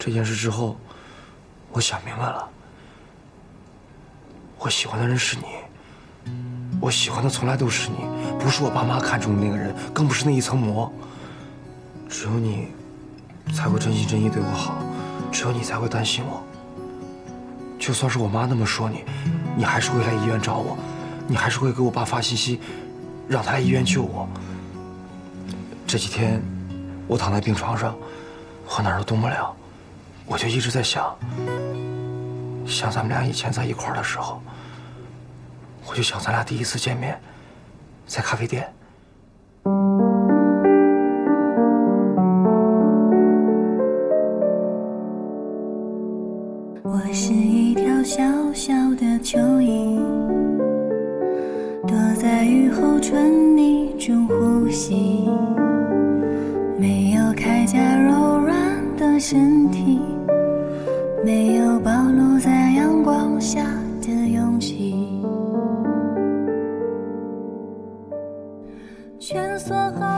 这件事之后，我想明白了，我喜欢的人是你，我喜欢的从来都是你，不是我爸妈看中的那个人，更不是那一层膜。只有你才会真心真意对我好，只有你才会担心我。就算是我妈那么说你，你还是会来医院找我，你还是会给我爸发信息，让他来医院救我。这几天我躺在病床上，我哪儿都动不了，我就一直在想咱们俩以前在一块儿的时候，我就想咱俩第一次见面，在咖啡店。我是一条小小的蚯蚓，躲在雨后春泥中呼吸，没有铠甲柔软的身体，没有暴露在阳光下的勇气。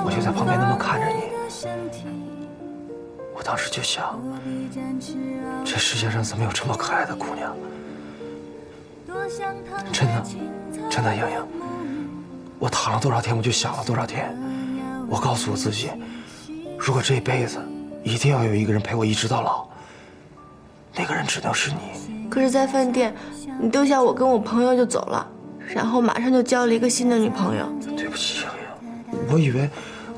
我就在旁边那么看着你，我当时就想，这世界上怎么有这么可爱的姑娘？真的，莹莹，我躺了多少天，我就想了多少天。我告诉我自己，如果这辈子一定要有一个人陪我一直到老，那个人只能是你。可是，在饭店，你丢下我跟我朋友就走了，然后马上就交了一个新的女朋友。对不起，莹莹，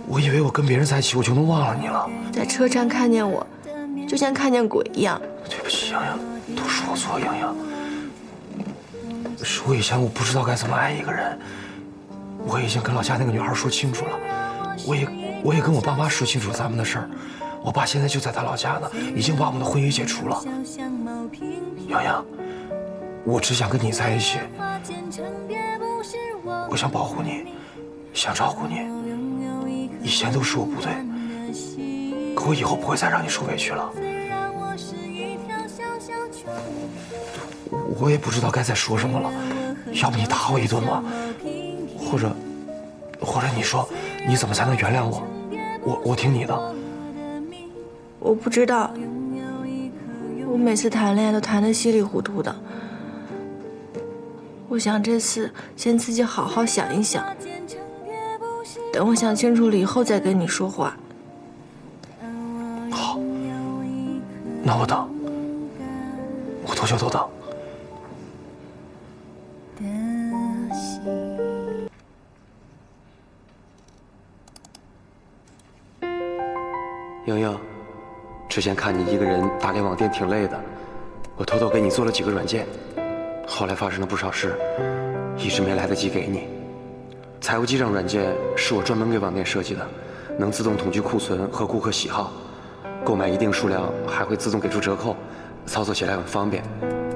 我以为我跟别人在一起，我就能忘了你了。在车站看见我，就像看见鬼一样。对不起，莹莹，都是我错，莹莹。是我以前我不知道该怎么爱一个人，我已经跟老家那个女孩说清楚了，我也跟我爸妈说清楚了咱们的事儿。我爸现在就在他老家呢，已经把我们的婚约解除了。莹莹，我只想跟你在一起，我想保护你，想照顾你。以前都是我不对，可我以后不会再让你受委屈了。我也不知道该再说什么了，要不你打我一顿吧，或者你说你怎么才能原谅我？我听你的。我不知道，我每次谈恋爱都谈得稀里糊涂的。我想这次先自己好好想一想，等我想清楚了以后再跟你说话。好，那我等，我多久都等。莹莹，之前看你一个人打理网店挺累的，我偷偷给你做了几个软件，后来发生了不少事，一直没来得及给你。财务记账软件是我专门给网店设计的，能自动统计库存和顾客喜好，购买一定数量还会自动给出折扣，操作起来很方便。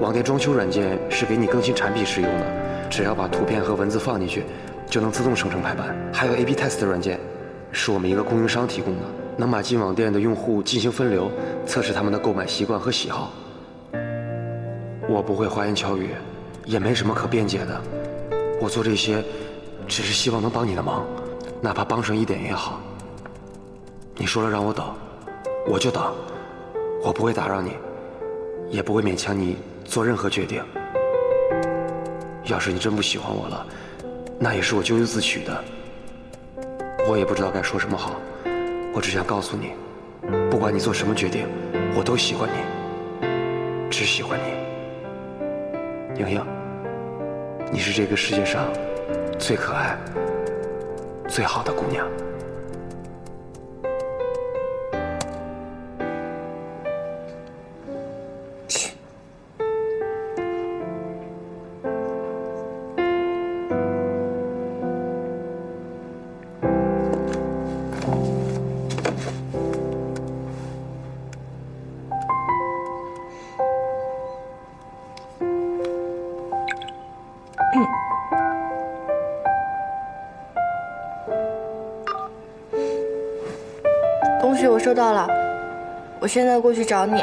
网店装修软件是给你更新产品使用的，只要把图片和文字放进去，就能自动生成排版。还有 A/B Test 软件，是我们一个供应商提供的，能把进网店的用户进行分流，测试他们的购买习惯和喜好。我不会花言巧语，也没什么可辩解的。我做这些，只是希望能帮你的忙，哪怕帮上一点也好。你说了让我等，我就等，我不会打扰你，也不会勉强你做任何决定。要是你真不喜欢我了，那也是我咎由自取的。我也不知道该说什么好，我只想告诉你，不管你做什么决定，我都喜欢你，只喜欢你。莹莹，你是这个世界上最可爱、最好的姑娘。东西我收到了，我现在过去找你。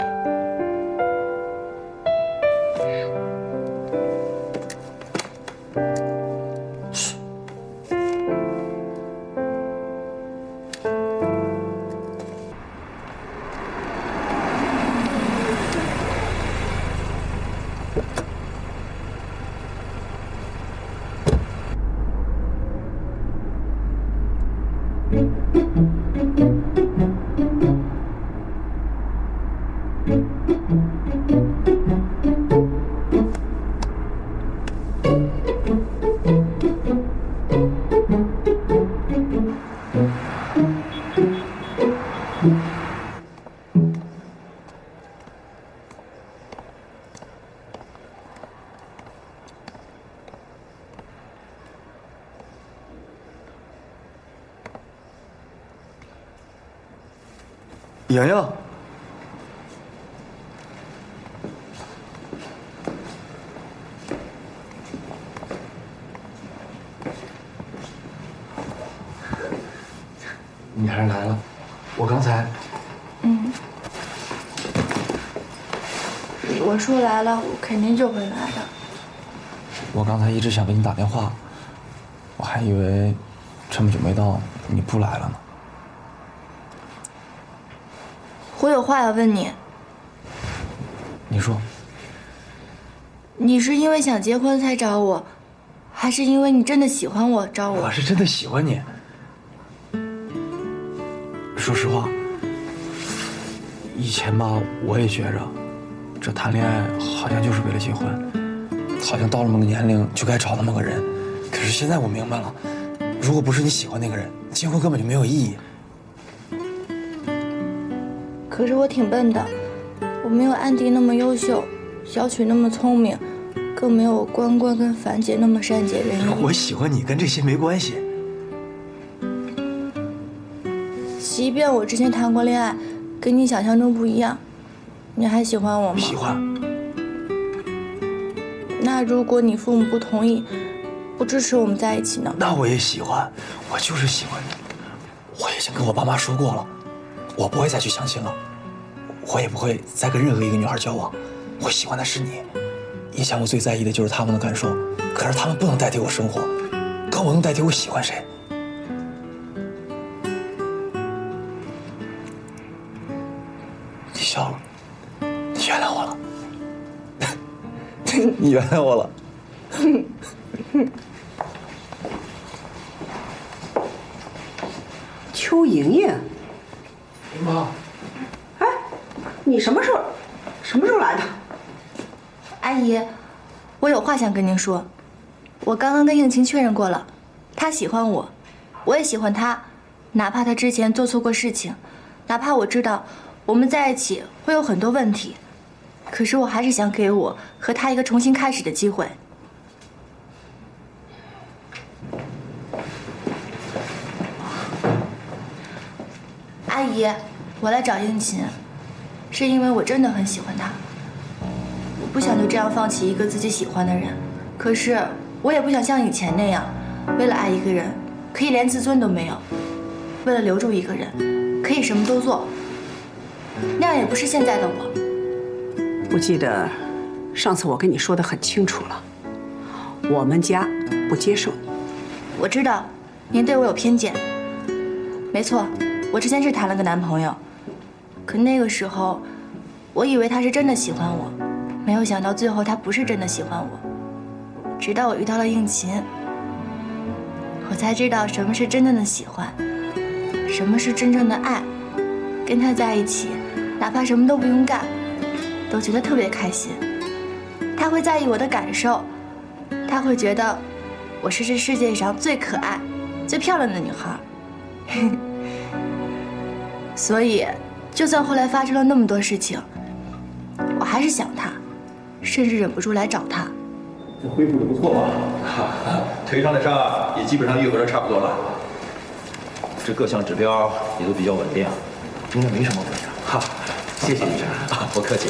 莹莹，你还是来了。我刚才，我说来了，我肯定就会来的。我刚才一直想给你打电话，我还以为这么久没到，你不来了呢。我有话要问你。你说，你是因为想结婚才找我，还是因为你真的喜欢我找我？我是真的喜欢你。说实话，以前吧，我也觉着，这谈恋爱好像就是为了结婚，好像到了某个年龄就该找那么个人。可是现在我明白了，如果不是你喜欢那个人，结婚根本就没有意义。可是我挺笨的，我没有安迪那么优秀，小曲那么聪明，更没有关关跟樊姐那么善解人意。我喜欢你跟这些没关系。即便我之前谈过恋爱，跟你想象中不一样，你还喜欢我吗？喜欢。那如果你父母不同意，不支持我们在一起呢？那我也喜欢，我就是喜欢你。我已经跟我爸妈说过了，我不会再去相亲了，我也不会再跟任何一个女孩交往。我喜欢的是你。以前我最在意的就是他们的感受，可是他们不能代替我生活，可我能代替我喜欢谁。你笑了，你原谅我了，你原谅我了。邱莹莹，妈，哎，你什么时候来的？阿姨，我有话想跟您说。我刚刚跟应勤确认过了，他喜欢我，我也喜欢他，哪怕他之前做错过事情，哪怕我知道我们在一起会有很多问题，可是我还是想给我和他一个重新开始的机会。阿姨，我来找应勤，是因为我真的很喜欢他。我不想就这样放弃一个自己喜欢的人，可是我也不想像以前那样，为了爱一个人可以连自尊都没有，为了留住一个人可以什么都做，那样也不是现在的我。我记得上次我跟你说的很清楚了，我们家不接受你。我知道您对我有偏见，没错，我之前是谈了个男朋友，可那个时候我以为他是真的喜欢我，没有想到最后他不是真的喜欢我。直到我遇到了应勤，我才知道什么是真正的喜欢，什么是真正的爱。跟他在一起，哪怕什么都不用干，都觉得特别开心。他会在意我的感受，他会觉得我是这世界上最可爱、最漂亮的女孩。所以，就算后来发生了那么多事情，我还是想他，甚至忍不住来找他。这恢复的不错吧？腿上的伤也基本上愈合的差不多了，这各项指标也都比较稳定，应该没什么问题。哈，谢谢医生啊，不客气。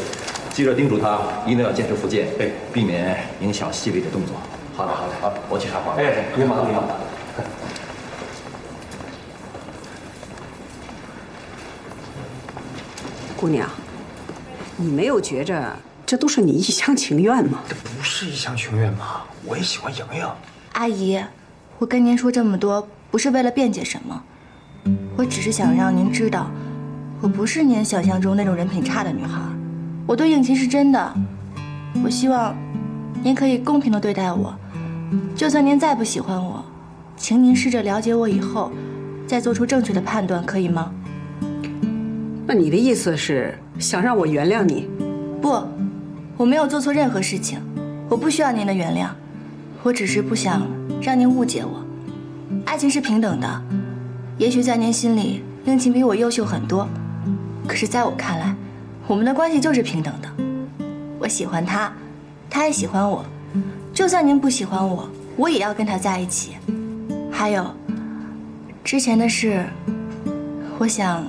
记着叮嘱他一定要坚持复健，避免影响细微的动作。好的，好的，好，我去查房。哎，别忙，别忙。姑娘，你没有觉着这都是你一厢情愿吗？这不是一厢情愿吗？我也喜欢莹莹。阿姨，我跟您说这么多，不是为了辩解什么，我只是想让您知道，我不是您想象中那种人品差的女孩。我对应勤是真的，我希望您可以公平地对待我。就算您再不喜欢我，请您试着了解我以后，再做出正确的判断，可以吗？那你的意思是想让我原谅你？不，我没有做错任何事情，我不需要您的原谅，我只是不想让您误解我。爱情是平等的，也许在您心里，应勤比我优秀很多，可是在我看来，我们的关系就是平等的。我喜欢他，他也喜欢我，就算您不喜欢我，我也要跟他在一起。还有，之前的事，我想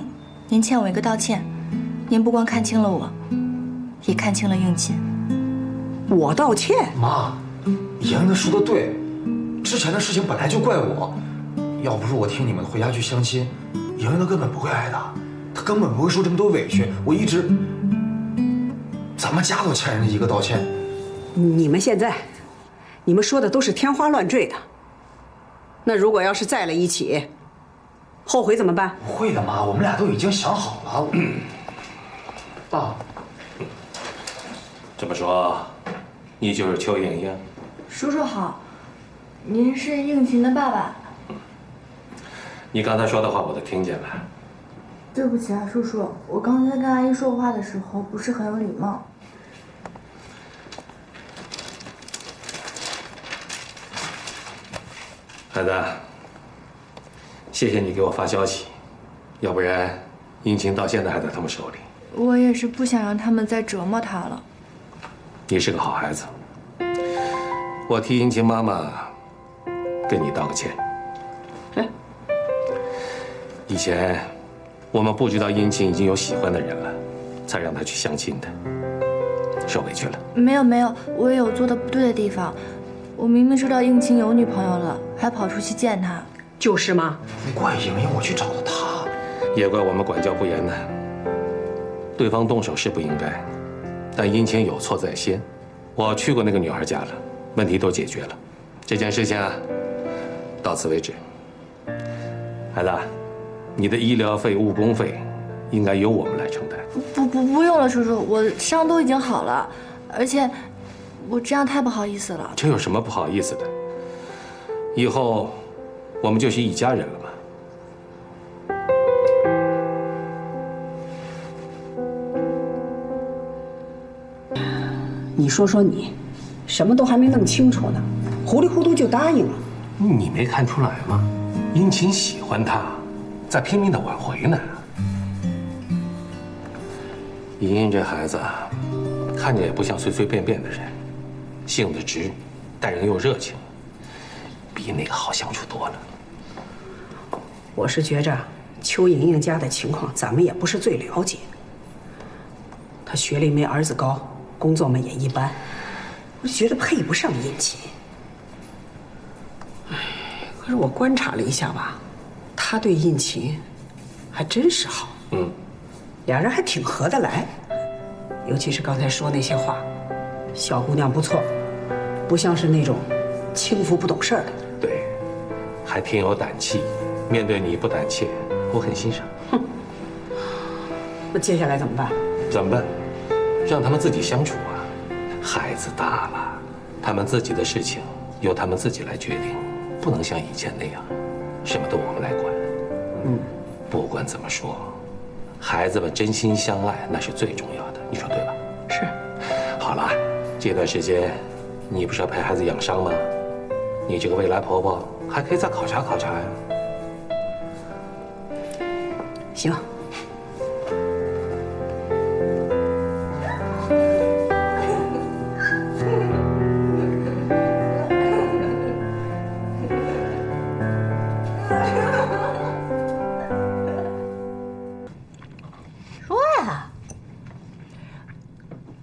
您欠我一个道歉。您不光看清了我，也看清了应勤。我道歉？妈，莹莹说的对，之前的事情本来就怪我，要不是我听你们回家去相亲，莹莹根本不会挨的，她根本不会受这么多委屈。我一直，咱们家都欠人一个道歉。你们说的都是天花乱坠的。那如果要是在了一起，后悔怎么办？不会的，妈，我们俩都已经想好了。爸，这么说，你就是邱莹莹？叔叔好，您是应勤的爸爸。你刚才说的话我都听见了。对不起啊，叔叔，我刚才跟阿姨说话的时候不是很有礼貌。孩子，谢谢你给我发消息，要不然应勤到现在还在他们手里。我也是不想让他们再折磨他了。你是个好孩子，我替应勤妈妈跟你道个歉。哎，以前我们不知道应勤已经有喜欢的人了，才让他去相亲的，受委屈了。没有，我也有做的不对的地方。我明明知道应勤有女朋友了，还跑出去见他。就是吗？不怪莹莹，我去找的她。也怪我们管教不严呢。对方动手是不应该，但应勤有错在先。我去过那个女孩家了，问题都解决了。这件事情啊，到此为止。孩子，你的医疗费、误工费，应该由我们来承担。不用了，叔叔，我伤都已经好了，而且我这样太不好意思了。这有什么不好意思的？以后我们就是一家人了嘛。你说说你，什么都还没弄清楚呢，糊里糊涂就答应了。你没看出来吗？殷勤喜欢他，在拼命的挽回呢。莹莹这孩子，看着也不像随随便便的人，性子直，待人又热情，比那个好相处多了。我是觉着邱莹莹家的情况，咱们也不是最了解。她学历没儿子高，工作嘛也一般，我就觉得配不上殷勤。哎，可是我观察了一下吧，他对殷勤还真是好，俩人还挺合得来。尤其是刚才说那些话，小姑娘不错，不像是那种轻浮不懂事儿的。对，还挺有胆气，面对你不胆怯，我很欣赏。那接下来怎么办？怎么办？让他们自己相处啊。孩子大了，他们自己的事情由他们自己来决定，不能像以前那样，什么都我们来管。不管怎么说，孩子们真心相爱那是最重要的，你说对吧？是。好了，这段时间你不是要陪孩子养伤吗？你这个未来婆婆还可以再考察考察呀。行。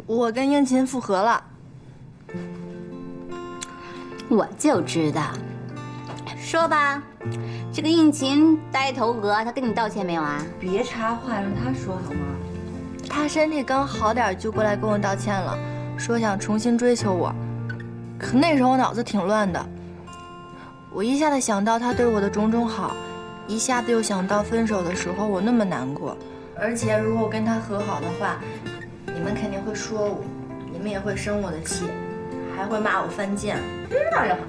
我跟应勤复合了。我就知道。说吧，这个应勤呆头鹅，他跟你道歉没有啊？别插话，让他说好吗？他身体刚好点就过来跟我道歉了，说想重新追求我。可那时候我脑子挺乱的，我一下子想到他对我的种种好，一下子又想到分手的时候我那么难过。而且如果我跟他和好的话，你们肯定会说我，你们也会生我的气，还会骂我犯贱。知道就好。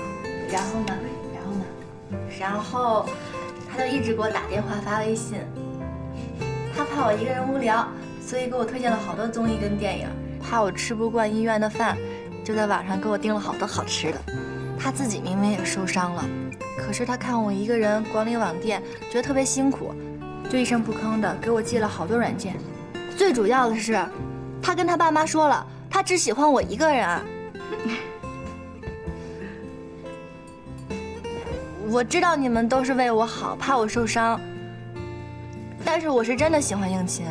然后他就一直给我打电话发微信。他他怕我一个人无聊，所以给我推荐了好多综艺跟电影。怕我吃不惯医院的饭，就在网上给我订了好多好吃的。他自己明明也受伤了，可是他看我一个人管理网店，觉得特别辛苦，就一声不吭的给我寄了好多软件。最主要的是，他跟他爸妈说了，他只喜欢我一个人。我知道你们都是为我好，怕我受伤，但是我是真的喜欢应勤。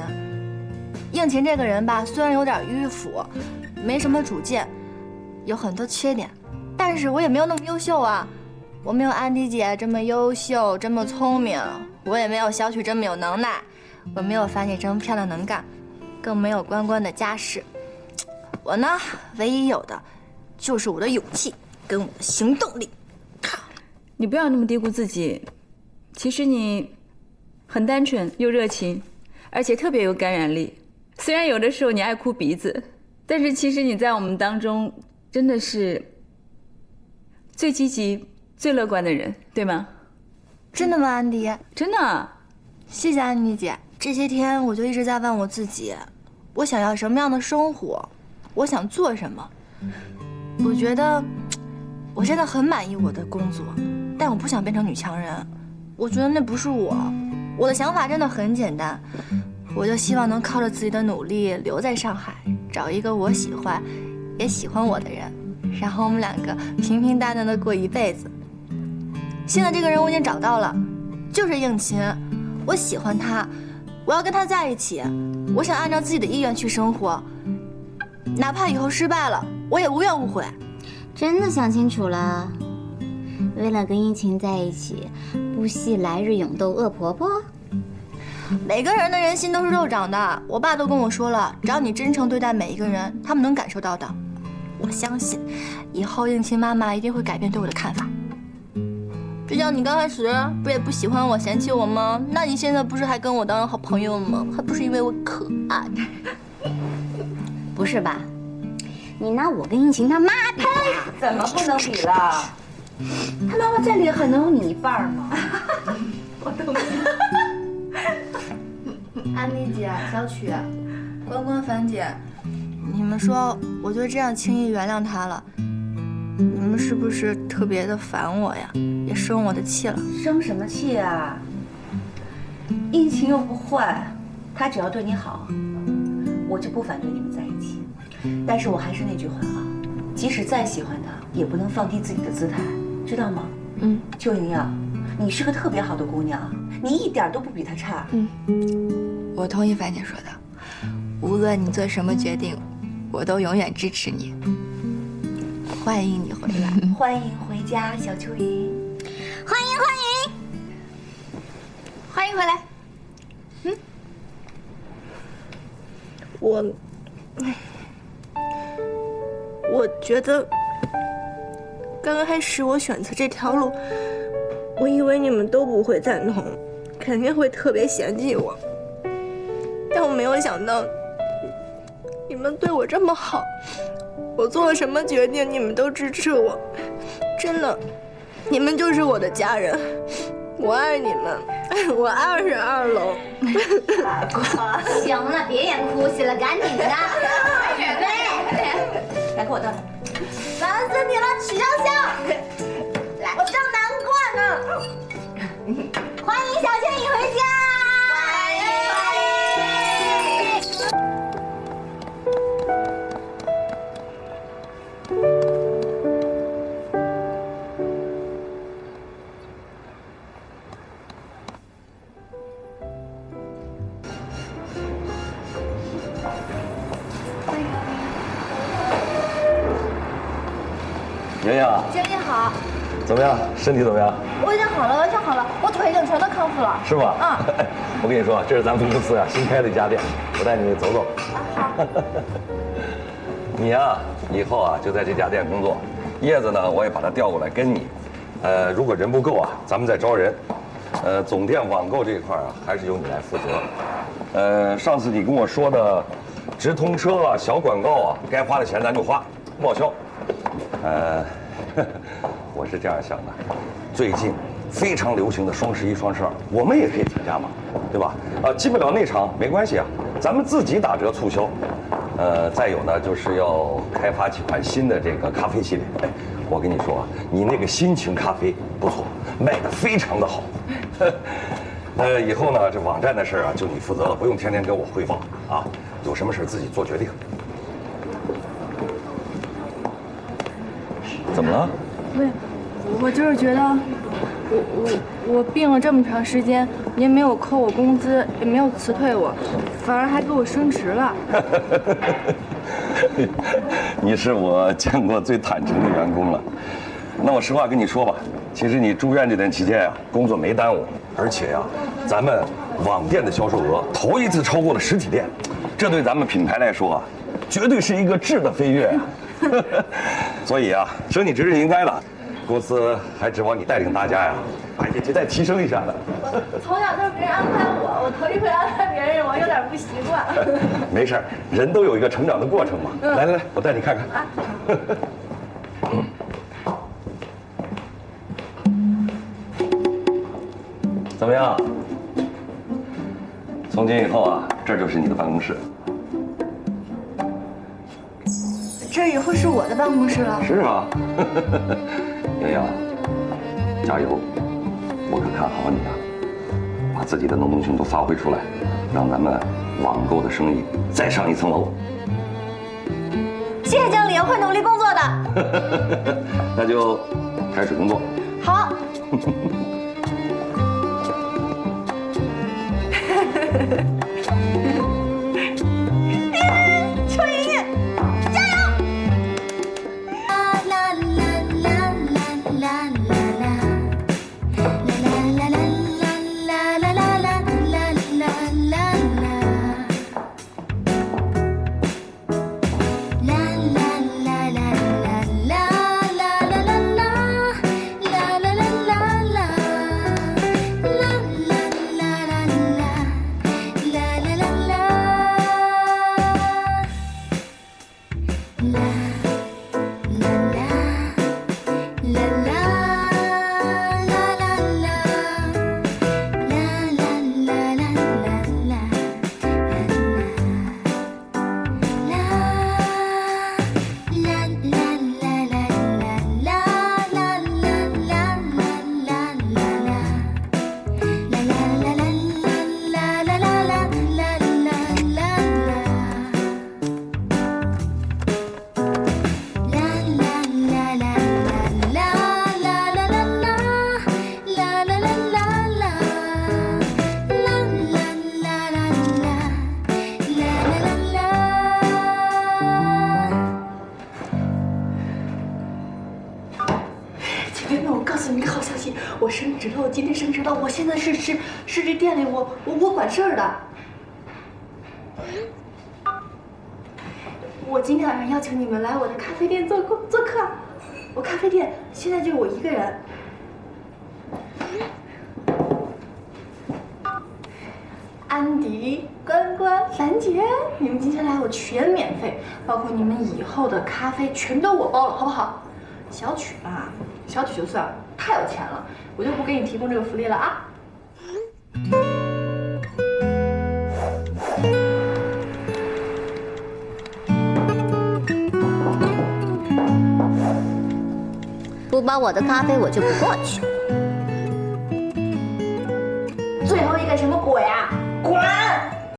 应勤这个人吧，虽然有点迂腐，没什么主见，有很多缺点，但是我也没有那么优秀啊。我没有安迪姐这么优秀，这么聪明，我也没有小曲这么有能耐，我没有樊姐这么漂亮能干，更没有关关的家世。我呢，唯一有的就是我的勇气跟我的行动力。你不要那么低估自己，其实你很单纯又热情，而且特别有感染力。虽然有的时候你爱哭鼻子，但是其实你在我们当中真的是最积极、最乐观的人，对吗？真的吗，安迪？真的。谢谢安迪姐。这些天我就一直在问我自己，我想要什么样的生活，我想做什么。我觉得我真的很满意我的工作，但我不想变成女强人。我觉得那不是我。我的想法真的很简单，我就希望能靠着自己的努力留在上海，找一个我喜欢也喜欢我的人，然后我们两个平平淡淡的过一辈子。现在这个人我已经找到了，就是应勤。我喜欢他，我要跟他在一起，我想按照自己的意愿去生活，哪怕以后失败了，我也无怨无悔。真的想清楚了，为了跟应勤在一起，不惜来日勇斗恶婆婆。每个人的人心都是肉长的，我爸都跟我说了，只要你真诚对待每一个人，他们能感受到的。我相信，以后应勤妈妈一定会改变对我的看法。就像你刚开始不也不喜欢我、嫌弃我吗？那你现在不是还跟我当好朋友吗？还不是因为我可爱？不是吧？你拿我跟应勤他妈比啊？怎么不能比了？他妈妈再厉害，能有你一半吗？我懂。安妮姐、小曲、关关、樊姐，你们说我就这样轻易原谅他了，你们是不是特别的烦我呀？也生我的气了？生什么气啊？应勤又不坏，他只要对你好，我就不反对你们在一起。但是我还是那句话啊，即使再喜欢他，也不能放低自己的姿态，知道吗？邱莹莹，你是个特别好的姑娘，你一点都不比他差。我同意樊姐说的，无论你做什么决定，我都永远支持你。欢迎你回来，欢迎回家，小蚯蚓。欢迎欢迎欢迎回来。我觉得刚开始我选择这条路，我以为你们都不会赞同，肯定会特别嫌弃我，但我没有想到你们对我这么好，我做了什么决定你们都支持我，真的，你们就是我的家人，我爱你们，我22楼。行了，别演哭戏了，赶紧的，快点呗！来，给我倒点。烦死你了，曲筱绡！来，我正难过呢。欢迎小蚯蚓回家。莹莹，经理好，怎么样？身体怎么样？我已经好了，完全好了，我腿已经全都康复了。是吗？嗯。我跟你说，这是咱们公司啊新开的一家店，我带你走走。好。你呀，以后啊就在这家店工作。叶子呢，我也把他调过来跟你。如果人不够啊，咱们再招人。总店网购这一块啊，还是由你来负责。上次你跟我说的直通车啊、小广告啊，该花的钱咱就花，报销。我是这样想的，最近非常流行的双11、双12，我们也可以参加嘛，对吧？进不了内场没关系啊，咱们自己打折促销。再有呢，就是要开发几款新的这个咖啡系列。哎，我跟你说啊，你那个心情咖啡不错，卖得非常的好。以后呢，这网站的事啊，就你负责了，不用天天给我汇报啊。有什么事自己做决定。怎么了？我就是觉得，我病了这么长时间，您没有扣我工资，也没有辞退我，反而还给我升职了。你是我见过最坦诚的员工了。那我实话跟你说吧，其实你住院这段期间啊，工作没耽误，而且呀，咱们网店的销售额头一次超过了实体店，这对咱们品牌来说啊，绝对是一个质的飞跃啊。所以啊，升你职是应该的，公司还指望你带领大家呀，把业绩再提升一下的。从小都是别人安排我头一回安排别人，我有点不习惯。没事，人都有一个成长的过程嘛。来，我带你看看。怎么样？从今以后啊，这就是你的办公室。这以后是我的办公室了。是啊，洋洋，加油！我可看好你啊，把自己的能动性都发挥出来，让咱们网购的生意再上一层楼。谢谢经理，我会努力工作的。那就开始工作。好。秋莹莹，加油！我升职了，我今天升职了，我现在是这店里我管事儿的。我今天晚上邀请你们来我的咖啡店做客，我咖啡店现在就我一个人。安迪、关关、兰姐，你们今天来我全免费，包括你们以后的咖啡全都我包了，好不好？小曲吧，小曲就算了，太有钱了，我就不给你提供这个福利了啊。不包我的咖啡，我就不过去。最后一个什么鬼啊？滚！